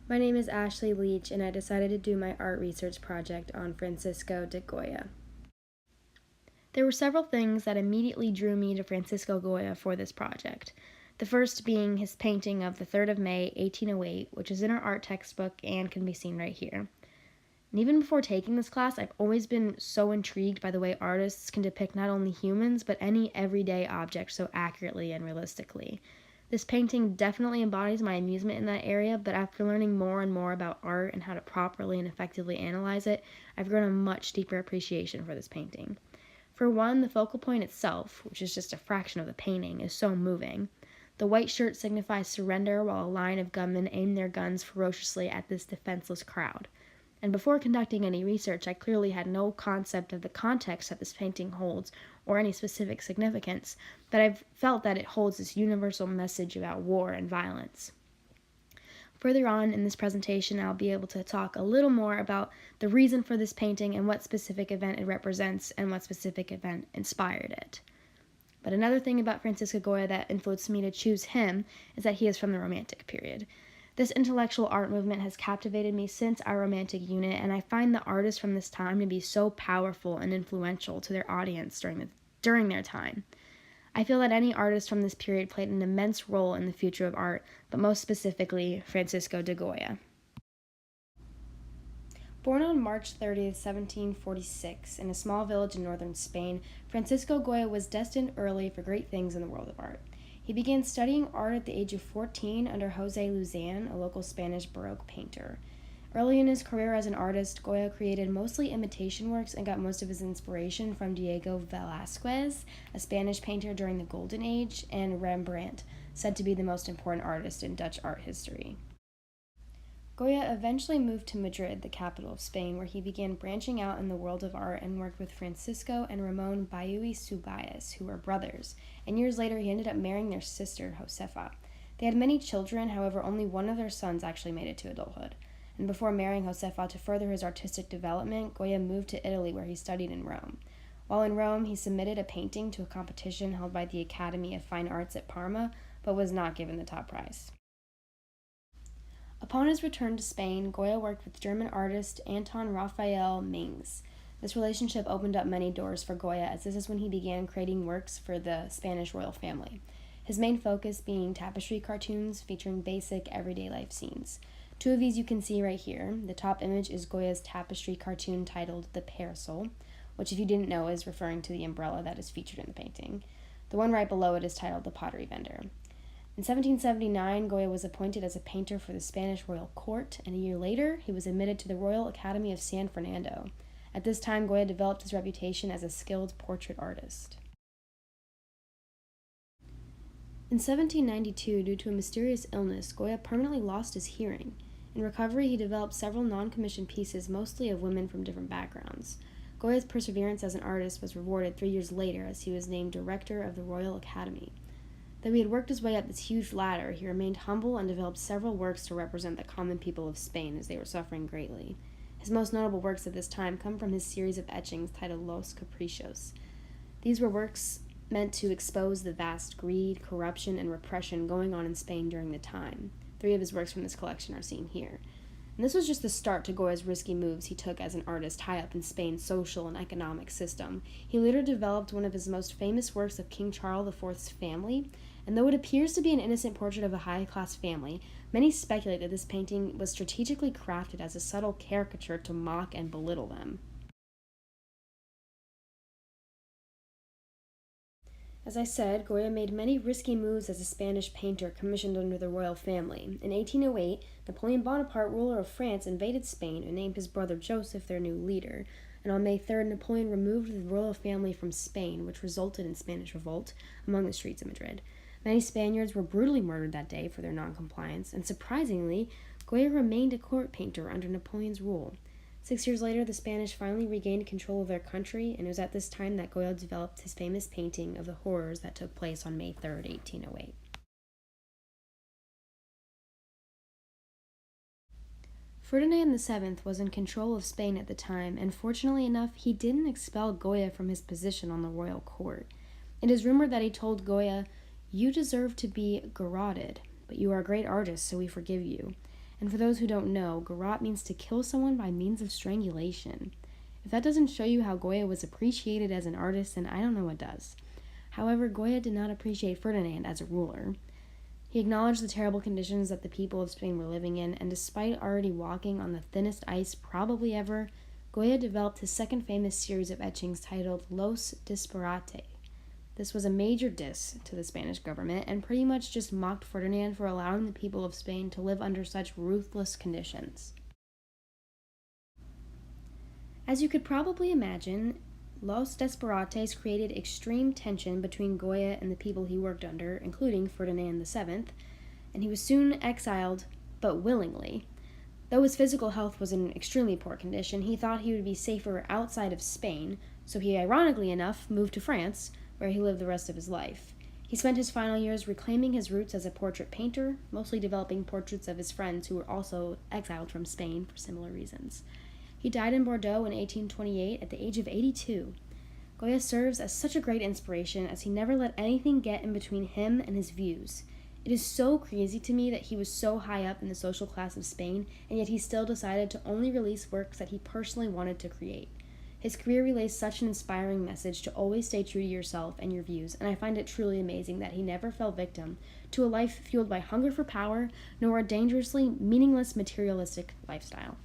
My name is Ashley Leach, and I decided to do my art research project on Francisco de Goya. There were several things that immediately drew me to Francisco Goya for this project. The first being his painting of the 3rd of May, 1808, which is in our art textbook and can be seen right here. And even before taking this class, I've always been so intrigued by the way artists can depict not only humans, but any everyday object so accurately and realistically. This painting definitely embodies my amusement in that area, but after learning more and more about art and how to properly and effectively analyze it, I've grown a much deeper appreciation for this painting. For one, the focal point itself, which is just a fraction of the painting, is so moving. The white shirt signifies surrender while a line of gunmen aim their guns ferociously at this defenseless crowd. And before conducting any research, I clearly had no concept of the context that this painting holds or any specific significance, but I've felt that it holds this universal message about war and violence. Further on in this presentation, I'll be able to talk a little more about the reason for this painting and what specific event it represents and what specific event inspired it. But another thing about Francisco Goya that influenced me to choose him is that he is from the Romantic period. This intellectual art movement has captivated me since our Romantic unit, and I find the artists from this time to be so powerful and influential to their audience during their time. I feel that any artist from this period played an immense role in the future of art, but most specifically, Francisco de Goya. Born on March 30th, 1746, in a small village in northern Spain, Francisco Goya was destined early for great things in the world of art. He began studying art at the age of 14 under José Luzán, a local Spanish Baroque painter. Early in his career as an artist, Goya created mostly imitation works and got most of his inspiration from Diego Velázquez, a Spanish painter during the Golden Age, and Rembrandt, said to be the most important artist in Dutch art history. Goya eventually moved to Madrid, the capital of Spain, where he began branching out in the world of art and worked with Francisco and Ramon Bayuy Subáez, who were brothers, and years later he ended up marrying their sister, Josefa. They had many children, however only one of their sons actually made it to adulthood. And before marrying Josefa to further his artistic development, Goya moved to Italy where he studied in Rome. While in Rome, he submitted a painting to a competition held by the Academy of Fine Arts at Parma, but was not given the top prize. Upon his return to Spain, Goya worked with German artist Anton Raphael Mengs. This relationship opened up many doors for Goya, as this is when he began creating works for the Spanish royal family, his main focus being tapestry cartoons featuring basic everyday life scenes. Two of these you can see right here. The top image is Goya's tapestry cartoon titled The Parasol, which if you didn't know is referring to the umbrella that is featured in the painting. The one right below it is titled The Pottery Vendor. In 1779, Goya was appointed as a painter for the Spanish royal court, and a year later, he was admitted to the Royal Academy of San Fernando. At this time, Goya developed his reputation as a skilled portrait artist. In 1792, due to a mysterious illness, Goya permanently lost his hearing. In recovery, he developed several non-commissioned pieces, mostly of women from different backgrounds. Goya's perseverance as an artist was rewarded 3 years later as he was named director of the Royal Academy. Though he had worked his way up this huge ladder, he remained humble and developed several works to represent the common people of Spain as they were suffering greatly. His most notable works at this time come from his series of etchings titled Los Caprichos. These were works meant to expose the vast greed, corruption, and repression going on in Spain during the time. 3 of his works from this collection are seen here. And this was just the start to Goya's risky moves he took as an artist high up in Spain's social and economic system. He later developed one of his most famous works of King Charles IV's family, and though it appears to be an innocent portrait of a high-class family, many speculate that this painting was strategically crafted as a subtle caricature to mock and belittle them. As I said, Goya made many risky moves as a Spanish painter commissioned under the royal family. In 1808, Napoleon Bonaparte, ruler of France, invaded Spain and named his brother Joseph their new leader. And on May 3rd, Napoleon removed the royal family from Spain, which resulted in Spanish revolt among the streets of Madrid. Many Spaniards were brutally murdered that day for their noncompliance, and surprisingly, Goya remained a court painter under Napoleon's rule. 6 years later, the Spanish finally regained control of their country, and it was at this time that Goya developed his famous painting of the horrors that took place on May 3rd, 1808. Ferdinand VII was in control of Spain at the time, and fortunately enough, he didn't expel Goya from his position on the royal court. It is rumored that he told Goya, "You deserve to be garroted, but you are a great artist, so we forgive you." And for those who don't know, garrote means to kill someone by means of strangulation. If that doesn't show you how Goya was appreciated as an artist, then I don't know what does. However, Goya did not appreciate Ferdinand as a ruler. He acknowledged the terrible conditions that the people of Spain were living in, and despite already walking on the thinnest ice probably ever, Goya developed his second famous series of etchings titled Los Disparate. This was a major diss to the Spanish government and pretty much just mocked Ferdinand for allowing the people of Spain to live under such ruthless conditions. As you could probably imagine, Los Desperates created extreme tension between Goya and the people he worked under, including Ferdinand VII, and he was soon exiled, but willingly. Though his physical health was in extremely poor condition, he thought he would be safer outside of Spain, so he, ironically enough, moved to France, where he lived the rest of his life. He spent his final years reclaiming his roots as a portrait painter, mostly developing portraits of his friends who were also exiled from Spain for similar reasons. He died in Bordeaux in 1828 at the age of 82. Goya serves as such a great inspiration as he never let anything get in between him and his views. It is so crazy to me that he was so high up in the social class of Spain, and yet he still decided to only release works that he personally wanted to create. His career relays such an inspiring message to always stay true to yourself and your views, and I find it truly amazing that he never fell victim to a life fueled by hunger for power, nor a dangerously meaningless materialistic lifestyle.